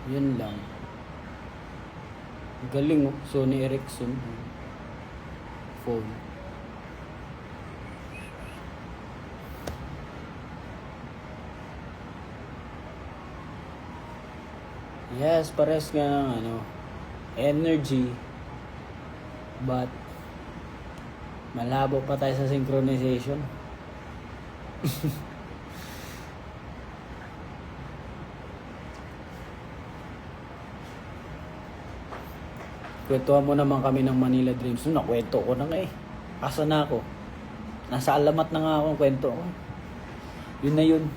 Yun lang. Galing oh. Sony Ericsson. Phone. Yes, pares nga ng energy. But, malabo pa tayo sa synchronization. Kwentuhan mo naman kami ng Manila Dreams. Nakwento ko na nga eh. Asa na ako? Nasa alamat na nga akong kwento ko. Yun na yun.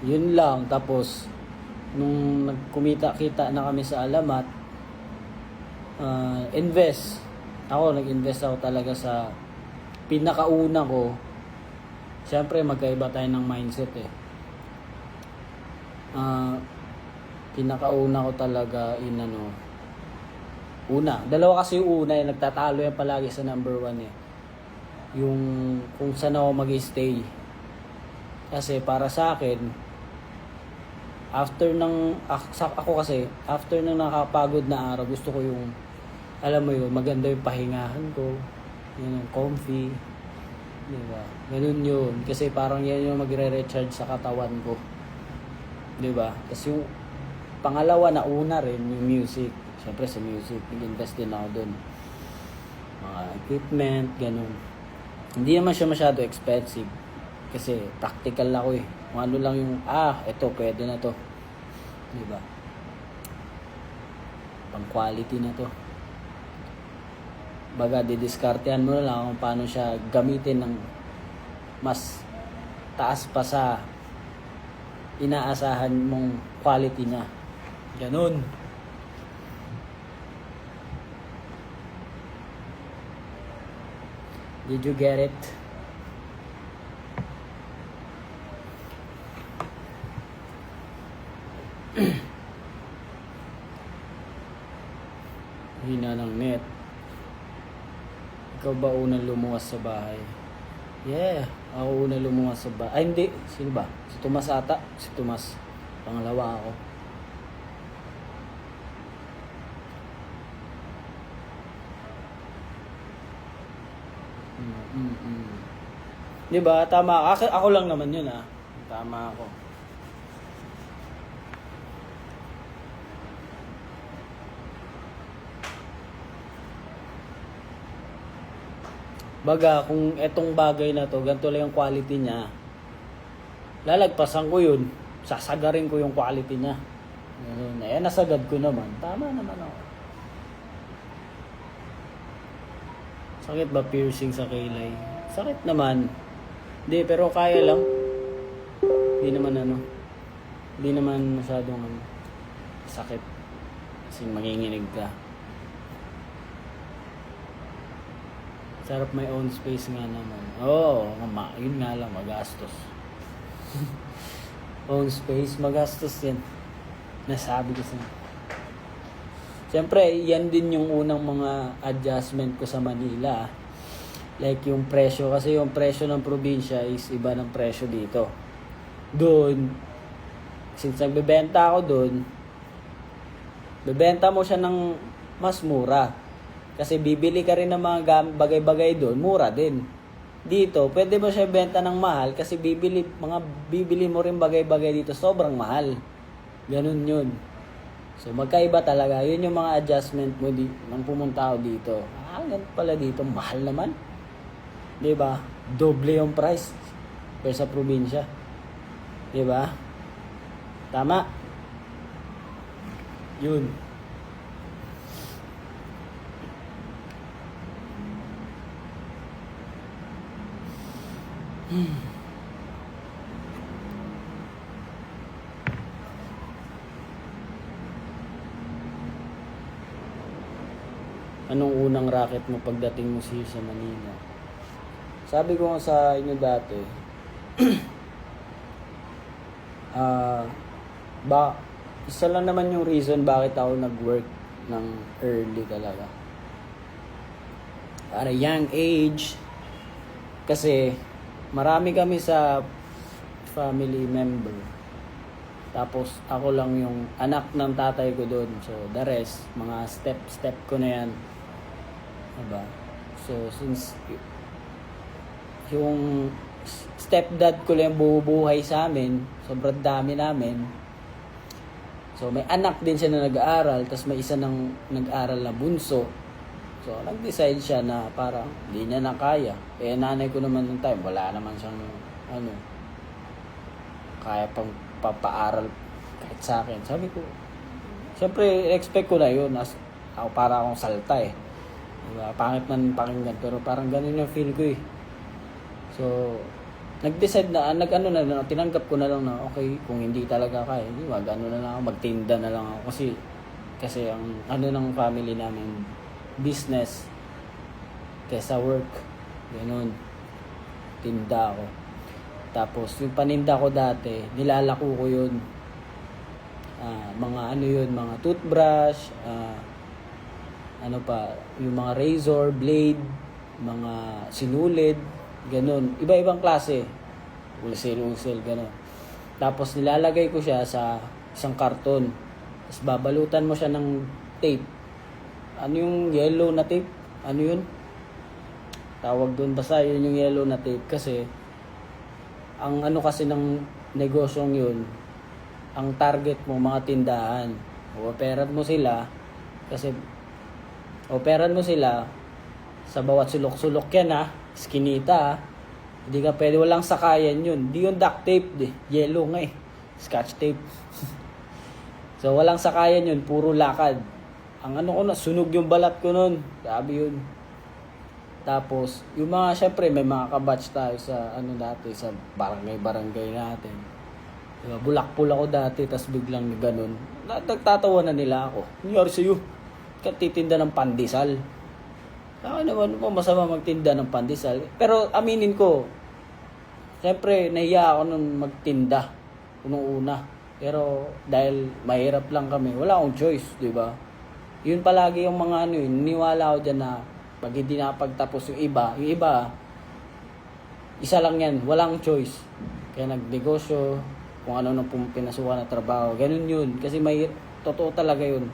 Yun lang. Tapos, nung nagkumita-kita na kami sa alamat, invest. Ako, nag-invest ako talaga sa pinakauna ko. Siyempre, magkaiba tayo ng mindset eh. Pinakauna ko talaga dalawa kasi yung una nagtatalo yan palagi sa number 1 eh, yung kung saan ako mag-stay. Kasi para sa akin, after ng nakakapagod na araw, gusto ko yung alam mo yun, maganda yung pahingahan ko, yun yung comfy, diba? Ganun yun, kasi parang yan yung magre-recharge sa katawan ko. Diba? Tapos yung pangalawa na una rin, yung music. Siyempre sa music, nag-invest din ako dun. Mga equipment, ganun. Hindi naman siya masyado expensive. Kasi practical ako eh. Kung ano lang yung, eto, pwede na to. Diba? Pang quality na to. Baga, didiskartehan mo na lang kung paano siya gamitin ng mas taas pa sa inaasahan mong quality niya. Ganun. Did you get it? Hina ng net. Ikaw ba unang lumuwas sa bahay? Yeah, ako una lumuwas sa bahay. Ay, hindi. Sino ba? Si Tomas ata. Si Tomas. Pangalawa ako. Diba? Tama. Ako lang naman yun Tama ako. Baga, kung etong bagay na to, ganito lang yung quality niya, lalagpasan ko yun, sasagarin ko yung quality niya. Nasagad ko naman. Tama naman ako. Sakit ba piercing sa kilay? Sakit naman. Hindi, pero kaya lang. Hindi naman masyadong sakit. Kasi manginginig ka. Sarap may own space nga naman. Yun nga lang, magastos. Own space, magastos yan. Nasabi ko sa'yo. Siyempre, yan din yung unang mga adjustment ko sa Manila. Like yung presyo, kasi yung presyo ng probinsya is iba ng presyo dito. Doon, since nagbebenta ako doon, bebenta mo siya ng mas mura. Kasi bibili ka rin ng mga bagay-bagay doon, mura din. Dito, pwede mo siya benta ng mahal kasi bibili mo rin bagay-bagay dito, sobrang mahal. Ganun yun. So magkaiba talaga. Yun yung mga adjustment mo nang pumunta ako dito. Ganun pala dito, mahal naman. 'Di ba? Doble yung price pero sa probinsya. 'Di ba? Tama. Yun. Anong unang racket mo pagdating mo sa Manila? Sabi ko nga sa inyo dati, isa lang naman yung reason bakit ako nag-work ng early talaga. At a young age, kasi marami kami sa family member. Tapos ako lang yung anak ng tatay ko doon. So the rest, mga step ko na yan. Diba? So since yung stepdad ko lang bubuhay sa amin, sobrang dami namin. So may anak din siya na nag-aaral, tapos may isa nang nag-aaral na bunso. So nag-decide siya na parang hindi niya na kaya. Eh nanay ko naman ng time, wala naman siyang kaya pang papaaral kahit sa akin. Sabi ko, siyempre expect ko na yun as ako para akong salta eh. Diba? Pangit man pakinggan, pero parang ganun yung feel ko eh. So nag-decide na, tinanggap ko na lang na okay, kung hindi talaga kaya, di ba, gano'n na lang ako, magtinda na lang ako. Kasi ang ng family namin, business, kesa work, gano'n, tinda ako. Tapos, yung paninda ko dati, nilalako ko yun. Mga toothbrush, yung mga razor, blade, mga sinulid, ganun. Iba-ibang klase. Wholesale, ganun. Tapos nilalagay ko siya sa isang karton. Tapos babalutan mo siya ng tape. Ano yung yellow na tape? Ano yun? Tawag doon. Basta yun yung yellow na tape. Kasi, ang kasi ng negosyong yun, ang target mo, mga tindahan. Operan mo sila. Kasi, operan mo sila sa bawat sulok-sulok yan skinita hindi ka pwede, walang sakayan yun. Di yung duct tape, yellow nga scotch tape. So walang sakayan yun, puro lakad. Ang sunog yung balat ko nun, sabi yun. Tapos yung mga, syempre may mga kabatch tayo sa dati, sa barangay natin, diba? Bulakpul ako dati, tas biglang ganun, nagtatawa na nila ako. Nangyari sa'yo, katitinda ng pandesal. Naman po, masama magtinda ng pandesal. Pero aminin ko, siyempre, nahiya ako nung magtinda. Unang-una. Pero dahil mahirap lang kami, wala akong choice, di ba? Yun palagi yung mga niniwala ako dyan na pag hindi nakapagtapos yung iba, isa lang yan, walang choice. Kaya nagnegosyo, kung ano nang pinasukan na trabaho, ganun yun. Kasi totoo talaga yun.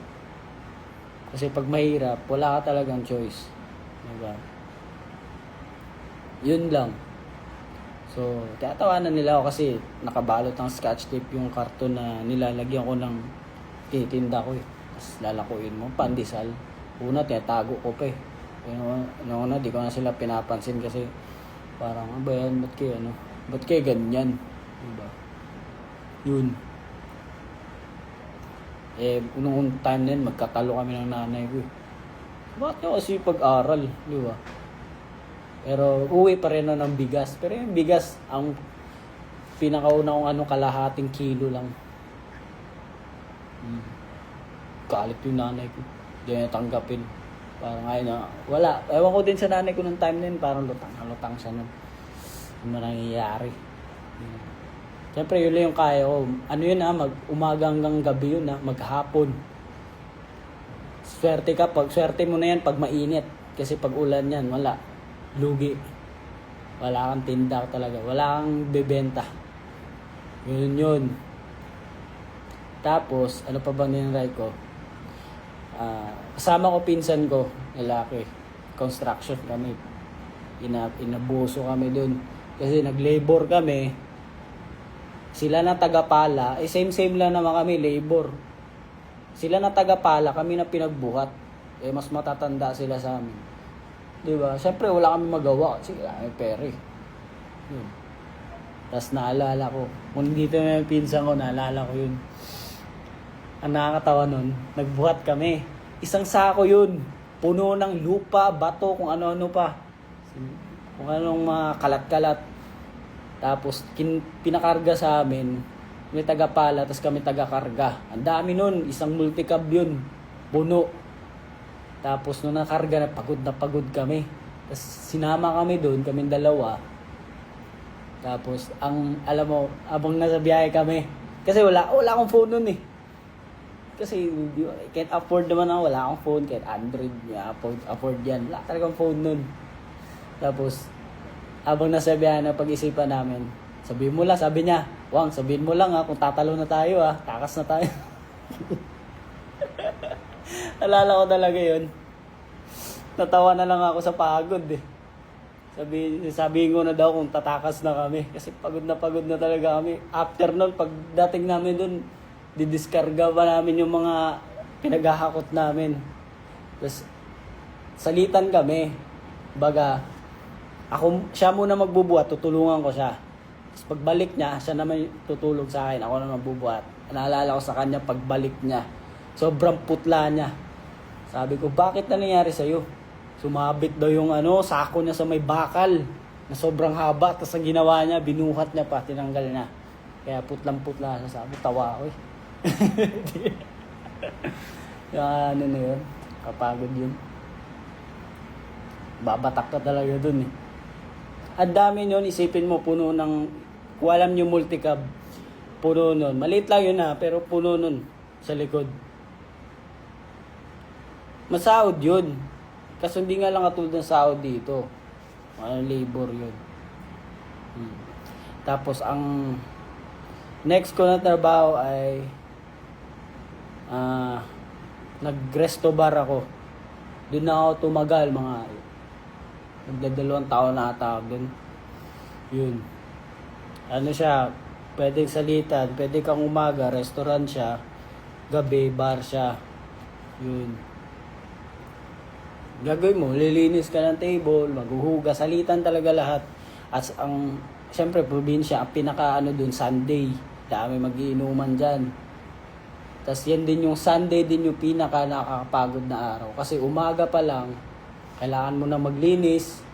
Kasi pag mahirap, wala ka talagang choice. Diba? Yun lang. So, tiyatawanan nila ako kasi nakabalot ng scotch tape yung karton na nilalagyan ko ng titinda ko eh. Tapos lalakuin mo, pandesal. Una, tiyatago ko pa eh. Una, di ko na sila pinapansin kasi parang, ba yan, ba't kayo ganyan? Diba? Yun. Unang time na yun, magkatalo kami ng nanay ko eh. Bakit nyo kasi pag-aral, di ba? Pero uwi pa rin ng bigas. Pero yung bigas, ang pinakauna kong kalahating kilo lang. Galit yung nanay ko. Hindi niya tanggapin. Parang wala. Ewan ko din sa nanay ko nung time na yun, parang lutang siya nun. Yung nangyayari. Siyempre, yun lang yung kaya ko. Umaga hanggang gabi yun maghapon. Swerte mo na yan pag mainit. Kasi pag ulan yan, wala. Lugi. Wala kang tinda talaga. Wala kang bebenta. Yun. Tapos, ano pa bang ninray ko? Kasama ko pinsan ko, lalaki. Construction kami. Inabuso kami dun. Kasi nag-labor kami. Sila na tagapala. Same lang naman kami, labor. Sila na tagapala, kami na pinagbuhat. Mas matatanda sila sa amin. Diba? Siyempre, wala kami magawa. Kasi may pera eh. Yun. Tapos naalala ko. Kung dito na yung pinsan ko, naalala ko yun. Ang nakakatawa nun, nagbuhat kami. Isang sako yun. Puno ng lupa, bato, kung ano-ano pa. Kung anong mga kalat-kalat. Tapos, pinakarga sa amin. May tagapala, tapos kami tagakarga. Ang dami nun, isang multicab yun. Puno. Tapos nung nakarga, na pagod kami. Tapos sinama kami doon, kaming dalawa. Tapos, alam mo, abang nasa biyahe kami. Kasi wala akong phone nun eh. Kasi, can't afford naman ako, wala akong phone. Kahit Android, afford yan. Wala talagang phone nun. Tapos, abang nasa biyahe na pag-isipan namin, Sabihin mo lang, sabi niya, Wang, sabihin mo lang ha, kung tatalo na tayo ha, takas na tayo. Alala ko talaga yun. Natawa na lang ako sa pagod eh. Sabihin ko na daw kung tatakas na kami. Kasi pagod na talaga kami. After nun, pag dating namin dun, didiskarga pa namin yung mga pinaghahakot namin. Tapos, salitan kami. Baga, siya muna magbubuhat, tutulungan ko siya. Tapos pagbalik niya, siya naman tutulog sa akin, ako naman magbubuhat. Naalala ko sa kanya, pagbalik niya, sobrang putla niya. Sabi ko, bakit na nangyari sa'yo? Sumabit daw yung sako niya sa may bakal na sobrang haba. Tapos ang ginawa niya, binuhat niya pa, tinanggal niya. Kaya putlang-putla siya. Sabi, tawa ako eh. Yung na yun, kapagod yun. Babatak ka talaga dun eh. Ang dami yun, isipin mo, puno ng, kung alam nyo multicab, puno nun. Maliit lang yun ha, pero puno nun sa likod. Masahod yun. Kasi hindi nga lang katulad ng sahod dito. Labor yun. Tapos ang next ko na trabaho ay nag-resto bar ako. Doon na ako tumagal, mga magdadalawang taon na ata doon. Yun. Siya, pwedeng salitan, pwede kang umaga, restaurant siya, gabi, bar siya. Yun. Gagawin mo, lilinis ka ng table, maghuhugas, salitan talaga lahat. As siyempre, probinsya, ang pinaka doon, Sunday. Dami magiinuman dyan. Tapos yan din yung Sunday din yung pinaka nakakapagod na araw. Kasi umaga pa lang, kailangan mo na maglinis.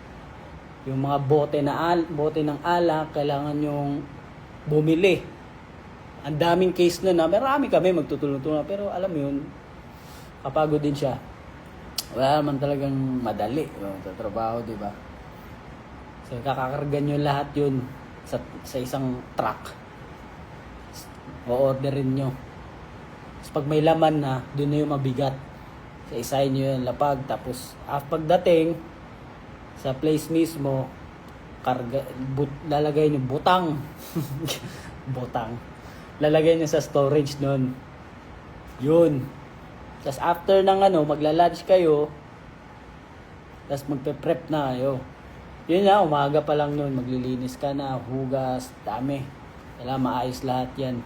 Yung mga bote ng alak, kailangan yung bumili. Ang daming case na marami kami magtutulong-tulong. Pero alam mo yun, kapagod din siya. Wala naman talagang madali sa trabaho, di ba? So, kakakargan nyo lahat yun sa isang truck. O-orderin nyo. Tapos pag may laman na, doon na yung mabigat. So, isahin nyo yung lapag. Tapos, pagdating sa place mismo, lalagay nyo butang. Butang. Lalagay nyo sa storage nun. Yun. Tapos after ng magla-lunch kayo, tapos magpe-prep na kayo. Yun na, umaga pa lang nun, maglilinis ka na, hugas, dami. Kailangan maayos lahat yan.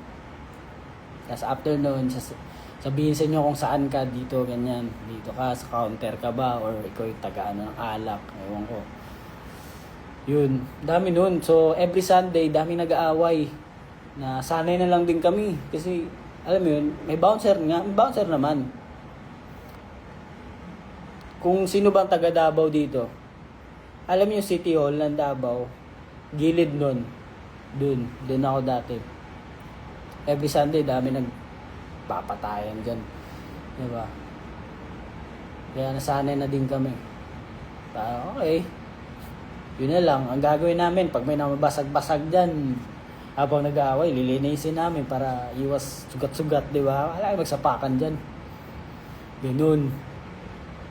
Tapos after nun, sabihin sa inyo kung saan ka dito, ganyan. Dito ka, sa counter ka ba, or ikaw yung ng alak, ewan ko. Yun, dami nun. So every Sunday, dami nag-aaway. Na sanay na lang din kami. Kasi, alam mo yun, may bouncer naman. Kung sino bang taga Davao dito, alam niyo City Hall ng Davao, gilid nun. Doon ako dati. Every Sunday, dami nagpapatayan dyan. Diba? Kaya nasanay na din kami. Okay. Yun na lang. Ang gagawin namin, pag may namabasag-basag dyan, habang nag-aaway, lilinisin namin para iwas sugat-sugat, diba? Wala kayo magsapakan dyan. Ganun.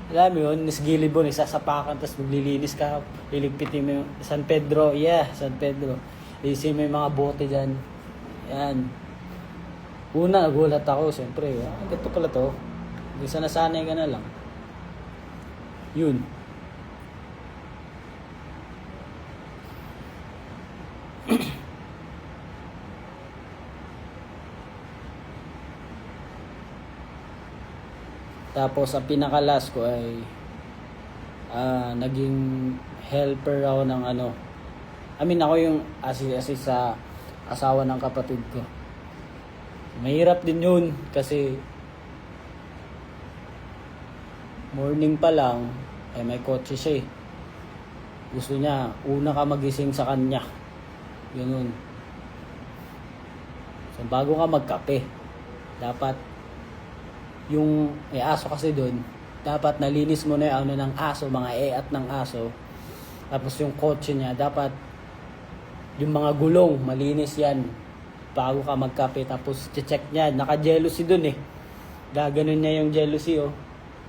Alam mo yun, nisgilid mo, isasapakan, tapos maglilinis ka, liligpitin mo yung San Pedro, San Pedro. Lilisin mo yung mga bote dyan. Yan. Una, nagulat ako, siyempre, ganito pala to. Isa nasanay ka na lang. Yun. Tapos ang pinakalas ko ay naging helper ako ng ako yung assist sa asawa ng kapatid ko. Mahirap din yun kasi morning pa lang may kotse siya eh. Gusto niya una ka magising sa kanya. Ganun. So bago ka magkape, dapat yung may aso kasi doon, dapat nalinis mo na yung ng aso, mga eat ng aso. Tapos yung kotse niya, dapat yung mga gulong, malinis yan bago ka magkape. Tapos check niya, naka-jealousy doon eh. Gaganon niya yung jealousy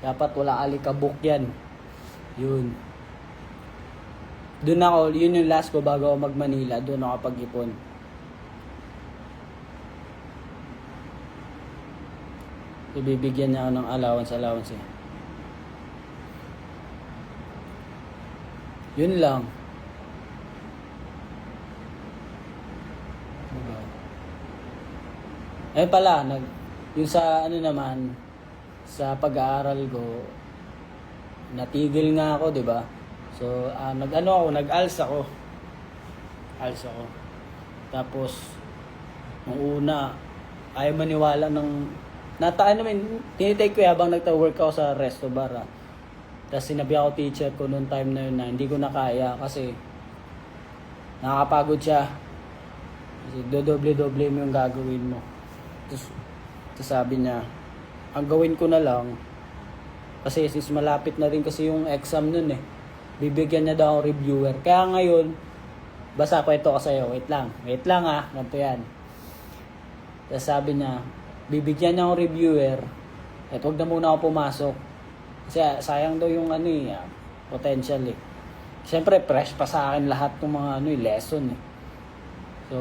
Dapat wala alikabok yan. Yun. Doon ako, yun yung last ko bago ako mag-Manila, doon ako pag-ipon. Ibibigyan niya ako ng allowance eh. Yun lang. Diba? Eh pala, yung sa ano naman, sa pag-aaral ko, natigil nga ako, di ba? So, nag-ALS ako. ALS ako. Tapos, nung una, ayaw maniwala tinitake ko habang nagta-work ako sa resto bar. Tapos sinabi ako teacher ko noong time na yun na hindi ko na kaya kasi nakakapagod siya. Kasi dodoble-doble mo yung gagawin mo. Tapos sabi niya, ang gawin ko na lang, kasi since malapit na rin kasi yung exam nun eh, bibigyan niya daw ako reviewer. Kaya ngayon, basta kwento ko sa'yo, wait lang ganito yan. Tapos sabi niya, bibigyan niya akong reviewer, at huwag na muna ako pumasok. Kasi sayang daw yung potential eh. Siyempre, fresh pa sa akin lahat ng mga lesson eh. So,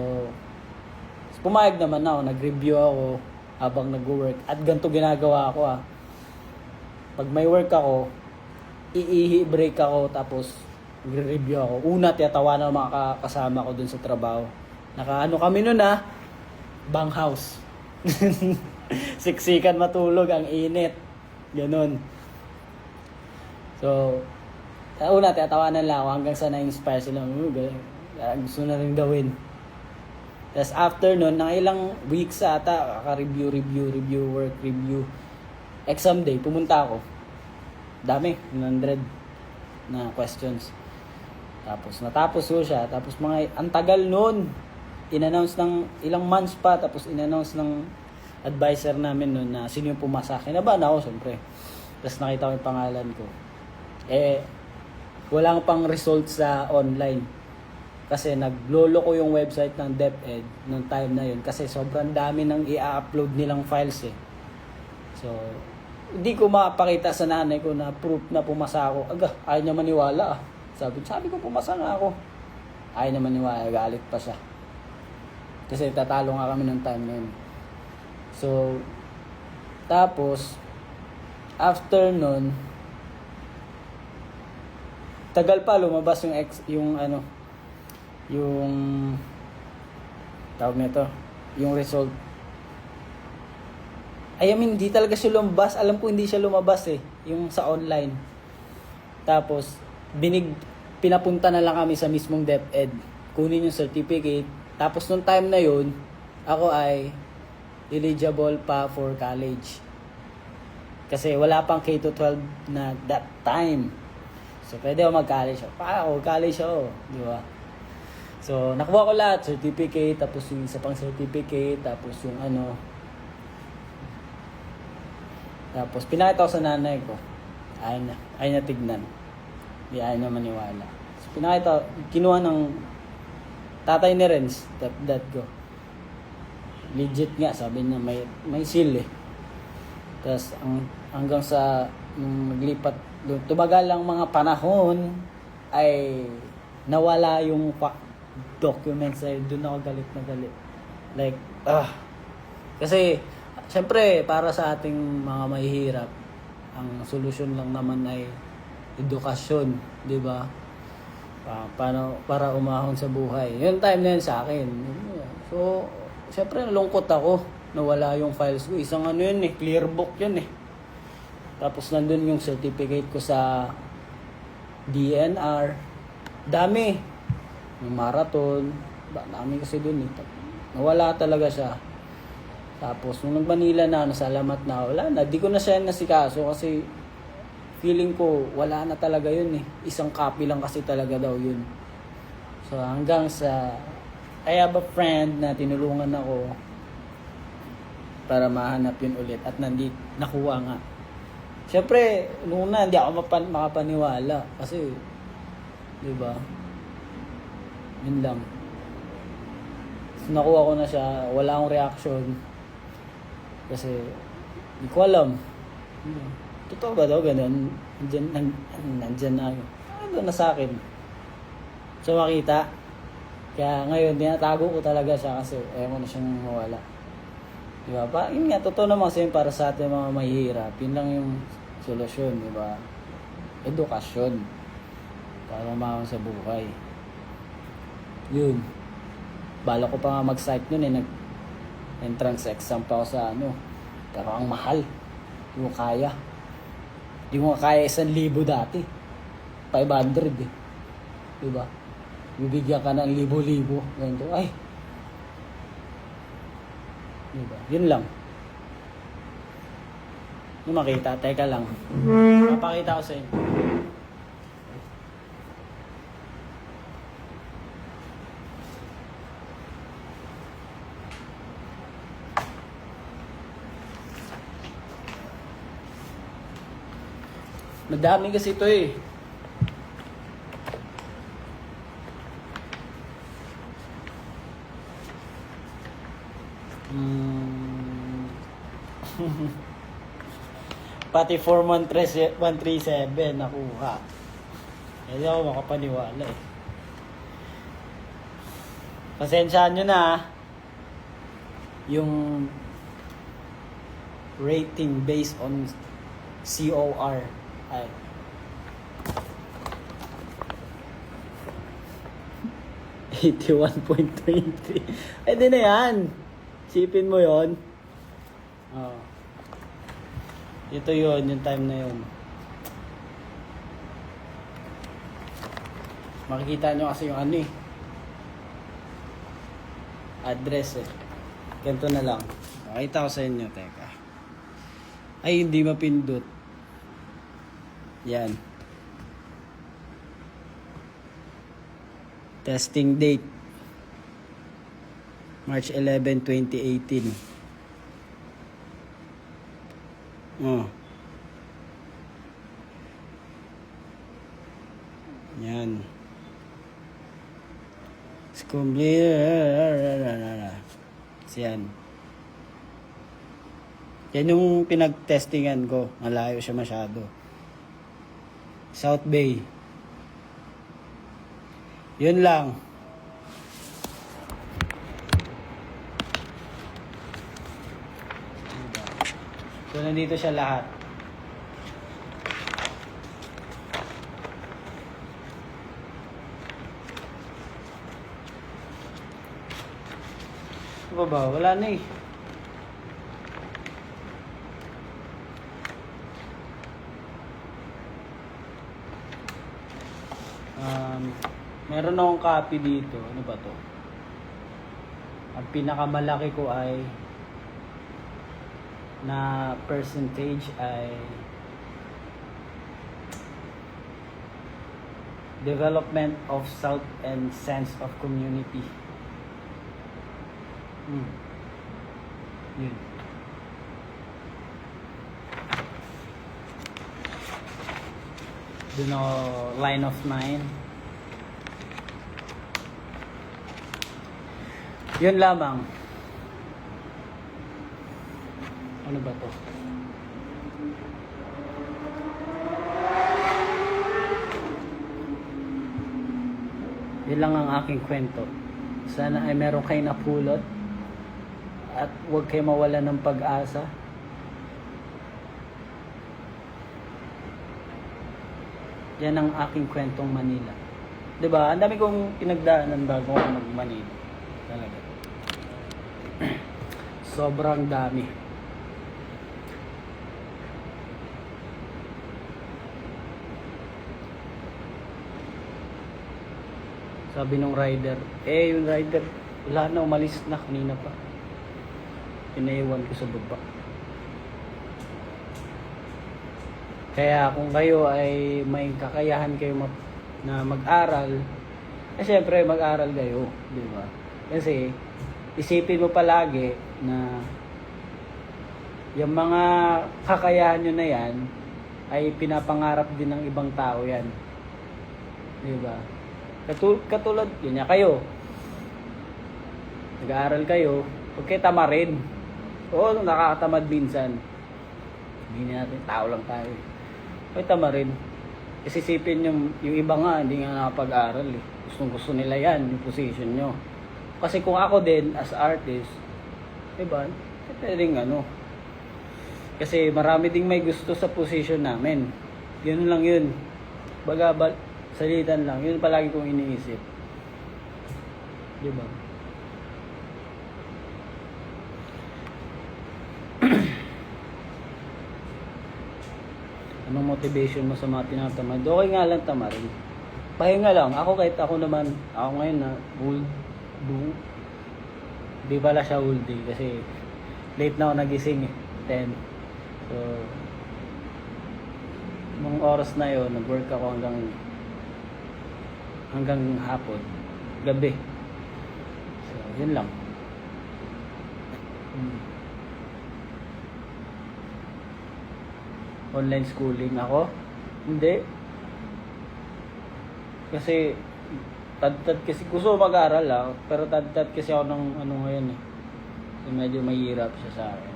pumayag naman ako, nag-review ako habang nag-work. At ganito ginagawa ko Pag may work ako, break ako, tapos nagre-review ako. Una, tiyatawanan ng mga kasama ko dun sa trabaho. Kami nun bang house. Siksikan matulog, ang init. Ganun. So, una, tiyatawanan lang ako hanggang sa na-inspire sila. Gusto na rin gawin. Tapos after nun, ng ilang weeks ata, kaka-review, work, review. Exam day, pumunta ako. Dami, 100 na questions. Tapos natapos ko siya. Tapos ang tagal nun. In-announce ng ilang months pa. Tapos in-announce ng advisor namin nun na sino yung pumasa. Kinabahan ako, syempre. Tapos nakita ko yung pangalan ko. Walang pang result sa online. Kasi naglolo ko yung website ng DepEd nung time na yun. Kasi sobrang dami nang i-upload nilang files eh. So, hindi ko mapakita sa nanay ko na proof na pumasa ako. Ayaw niya maniwala Sabi ko pumasa nga ako. Ayaw niya maniwala, galit pa siya. Kasi tatalo nga kami ng time na yun. So, tapos, after nun, tagal pa lumabas yung tawag nito, yung result. Hindi talaga siya lumabas. Alam ko hindi siya lumabas yung sa online. Tapos, pinapunta na lang kami sa mismong DepEd. Kunin yung certificate. Tapos, nung time na yun, ako ay eligible pa for college. Kasi wala pang K-12 na that time. So, pwede ako mag-college. College ako. Di ba? So, nakuha ko lahat. Certificate, tapos yung isa pang certificate, tapos yung Tapos, pinakita ko sa nanay ko. Ayaw na tignan. Hindi ayaw na maniwala. So, kinuha ng tatay ni Renz, dad ko. Legit nga, sabi niya, may seal Tapos, hanggang sa, naglipat, tumagal lang mga panahon, ay nawala yung documents doon ako galit na galit. Like, kasi, syempre, para sa ating mga mahihirap, ang solusyon lang naman ay edukasyon, di ba? Para umahon sa buhay. Yung time na yun sa akin. So, syempre, nalungkot ako na wala yung files ko. Isang clear book yun Tapos nandun yung certificate ko sa DNR. Dami. Yung marathon. Dami kasi dun Nawala talaga siya. Tapos, nung nag-Manila na, nasalamat na, wala na. Di ko na siya nasikaso kasi feeling ko, wala na talaga yun Isang copy lang kasi talaga daw yun. So, hanggang sa, I have a friend na tinulungan ako para mahanap yun ulit at nakuha nga. Siyempre, nung una, hindi ako makapaniwala kasi, di ba? Yun lang. So, nakuha ko na siya, wala akong reaction. Kasi, hindi ko alam. Totoo ba daw ganun? Nandyan na yun. Ano na sa akin? So makita. Kaya ngayon, tinatago ko talaga siya kasi ayaw ko na siyang mawala. Diba? Yun nga, totoo naman kasi para sa ating mga mahihirap, yun lang yung solusyon, diba? Edukasyon. Para umahon sa buhay. Yun. Bala ko pa nga mag-site nun nag-entrance exam pa ako sa Pero ang mahal. Hindi mo kaya. Hindi mo kaya 1,000 dati. 500 eh. Diba? Bibigyan ka ng libo-libo. Ganito, ay. Diba? Yun lang. Yung makita, teka lang. Papakita ko sa inyo. Madami kasi ito eh. Pati Form 137 nakuha. Hindi ako makapaniwala eh. Pasensyahan nyo na yung rating based on COR ay 81.23. Ay di na yan. Sipin mo yon. Oh. Ito yon, yung time na yon. Makikita nyo kasi yung address eh. Ganito na lang. Makita ko sa inyo, teka. Ay, hindi mapindot. Yan. Testing date. March 11, 2018. Oh. Yan. Yan. Yan yung pinag-testingan ko. Malayo siya masyado. South Bay. Yun lang. So, nandito siya lahat. Ano ba? Wala na eh. Meron akong copy dito. Ano ba to? Ang pinakamalaki ko ay na percentage ay development of South and sense of community. Yun. Doon ako, line of 9. Yun lamang. Ano ba to? Yun lang ang aking kwento. Sana ay meron kayo napulot at huwag kayo mawala ng pag-asa. Yan ang aking kwentong Manila. 'Di ba? Ang dami kong pinagdaanan bago ako mag-Manila. Talaga. Sobrang dami. Sabi nung rider, yung rider, wala na, umalis na kanina pa. Pinaiwan ko sa baba. Kaya kung kayo ay may kakayahan kayo na mag-aral, syempre mag-aral kayo, di ba? Kasi isipin mo palagi na yung mga kakayahan nyo na yan ay pinapangarap din ng ibang tao yan. Di ba? Katulad, yun niya kayo. Nag-aaral kayo, huwag kayo tamarin. Oo, nakakatamad minsan. Hindi natin, tao lang tayo. Huwag tamarin. Kasi isipin yung iba nga, hindi nga nakapag-aaral eh. Gustong gusto nila yan, yung position nyo. Kasi kung ako din, as artist, diba, pwedeng ano. Kasi marami ding may gusto sa position namin. Yun lang yun. Baga, salitan lang. Yun palagi kong iniisip. Diba? Anong motivation mo sa mga tinatamad? Okay nga lang tamarin. Pahinga lang. Ako kahit ako naman, ako ngayon na old, di pala siya old day kasi late na ako nagising eh. 10. So, nung oras na yon nag-work ako hanggang hapon. Gabi. So, yun lang. Online schooling ako? Hindi. Kasi tad kasi gusto mag-aral lang, pero tad kasi ako ng ano ngayon eh. So, medyo mahirap siya sa akin.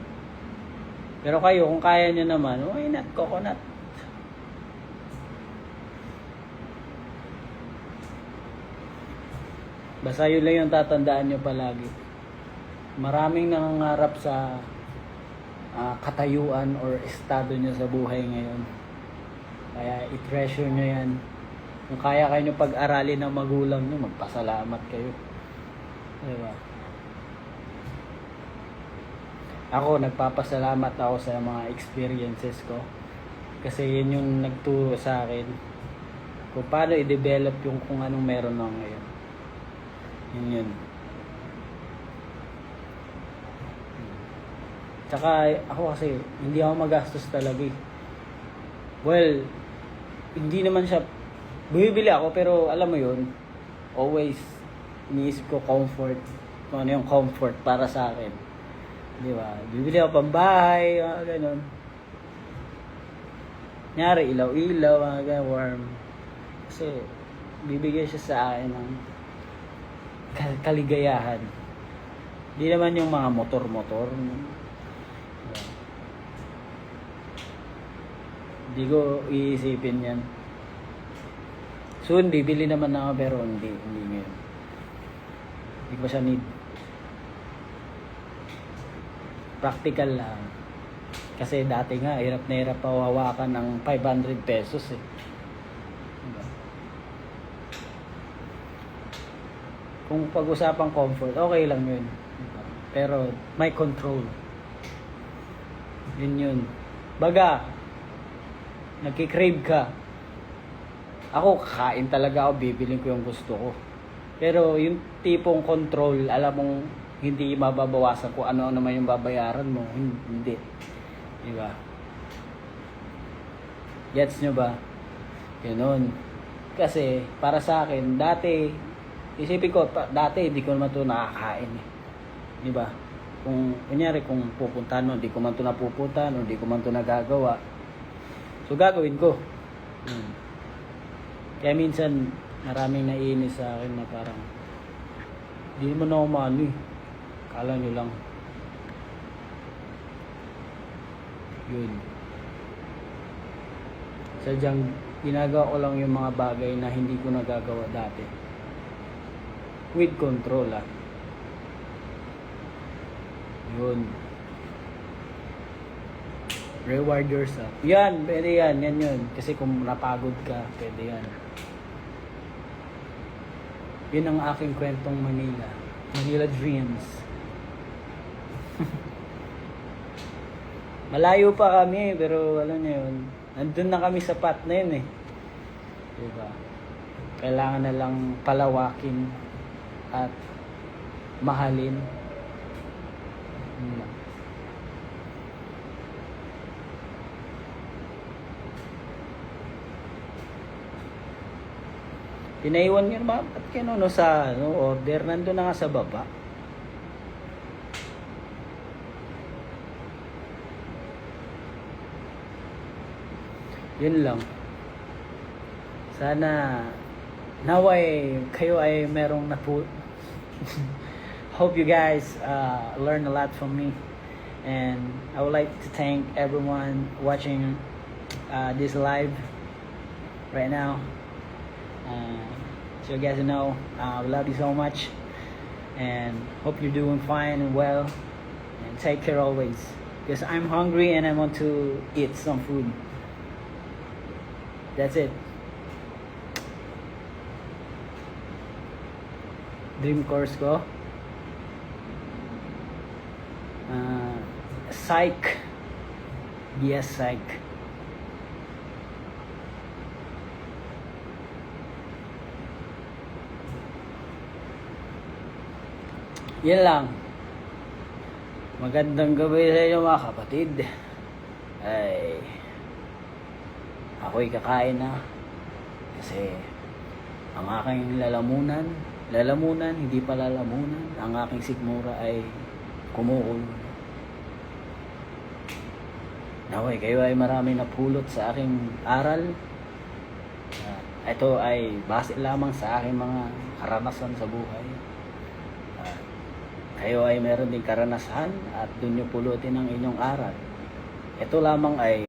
Pero kayo, kung kaya nyo naman, why not coconut? Basta yun lang yung tatandaan nyo palagi. Maraming nangangarap sa katayuan or estado nyo sa buhay ngayon. Kaya i-treasure nyo yan. Kung kaya kayo nyo pag-aralin ng magulang nyo, magpasalamat kayo. Diba? Ako, nagpapasalamat ako sa mga experiences ko. Kasi yun yung nagturo sa akin kung paano i-develop yung kung anong meron ako ngayon. Yun. Tsaka ako kasi, hindi ako magastos talaga eh. Well, hindi naman siya, bumibili ako pero alam mo yun, always iniisip ko comfort, kung ano yung comfort para sa akin. Di ba? Bibili ako pambahay, gano'n. Nyari, ilaw-ilaw, gano'n, warm. Kasi, bibigyan siya sa akin ng kaligayahan. Di naman yung mga motor-motor. Hindi ko iisipin yan. Soon, bibili naman ako pero hindi ngayon. Hindi ko siya need. Practical lang. Kasi dati nga, hirap na hirap pa hawakan ng 500 pesos eh. Diba? Kung pag-usapang comfort, okay lang yun. Diba? Pero may control. Yun. Baga, nagkikrave ka. Ako, kakain talaga ako, bibiling ko yung gusto ko. Pero yung tipong control, alam mong hindi mababawasan kung ano naman yung babayaran mo. Hindi. Diba? Gets nyo ba? Ganun. Kasi, para sa akin, dati, isipin ko, dati hindi ko naman ito nakakain eh. Diba? Kung, kunyari, kung pupuntahan mo, hindi ko man ito napupuntahan, o hindi ko man ito nagagawa. So, gagawin ko. Kaya minsan, maraming naiinis sa akin na parang, hindi naman ako maano eh. Kala nyo lang. Yun. Sadyang, ginagawa ko lang yung mga bagay na hindi ko nagagawa dati. With control ah. Yun. Reward yourself. Yan, pwede yan. Yan yun. Kasi kung napagod ka, pwede yan. Yun ang aking kwentong Manila. Manila Dreams. Malayo pa kami, pero alam niyo yun. Nandun na kami sa path na yun eh. Diba? Kailangan na lang palawakin at mahalin. Pinaiwan nyo naman at kinuno sa order, nandun na nga sa baba. Yun lang. Sana naway kayo ay merong hope you guys learn a lot from me, and I would like to thank everyone watching this live right now. So you guys know, I love you so much, and hope you're doing fine and well, and take care always. Because I'm hungry and I want to eat some food. That's it. Dream course ko. Psych. BS Psych. Yan lang. Magandang gabi sa inyo mga kapatid. Ay, ako'y kakain na. Kasi ang aking lalamunan, hindi pa lalamunan. Ang aking sikmura ay kumukulo. Naway, kayo ay marami napulot sa aking aral. Ito ay base lamang sa aking mga karanasan sa buhay. Kayo ay meron din karanasan at doon nyo pulutin ang inyong aral. Ito lamang ay